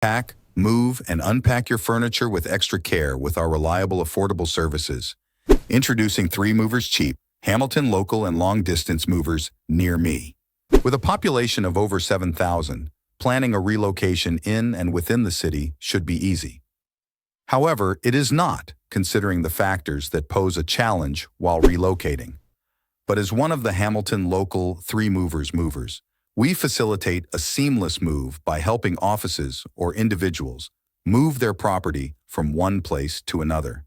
Pack, move, and unpack your furniture with extra care with our reliable, affordable services. Introducing 3 Movers Cheap, Hamilton local and long-distance movers near me. With a population of over 7,000, planning a relocation in and within the city should be easy. However, it is not, considering the factors that pose a challenge while relocating. But as one of the Hamilton local 3 movers, we facilitate a seamless move by helping offices or individuals move their property from one place to another.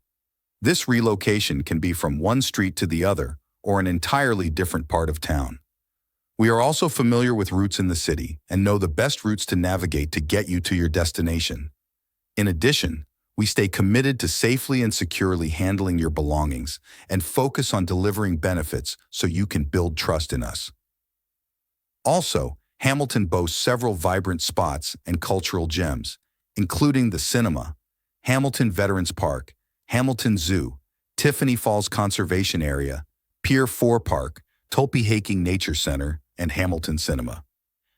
This relocation can be from one street to the other or an entirely different part of town. We are also familiar with routes in the city and know the best routes to navigate to get you to your destination. In addition, we stay committed to safely and securely handling your belongings and focus on delivering benefits so you can build trust in us. Also, Hamilton boasts several vibrant spots and cultural gems, including the cinema, Hamilton Veterans Park, Hamilton Zoo, Tiffany Falls Conservation Area, Pier 4 Park, Tulpehaking Nature Center, and Hamilton Cinema.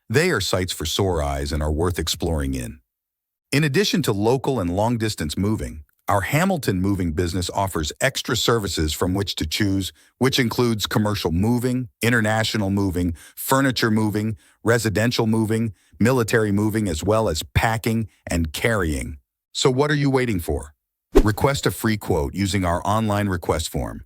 They are sites for sore eyes and are worth exploring in. In addition to local and long-distance moving, our Hamilton moving business offers extra services from which to choose, which includes commercial moving, international moving, furniture moving, residential moving, military moving, as well as packing and carrying. So what are you waiting for? Request a free quote using our online request form.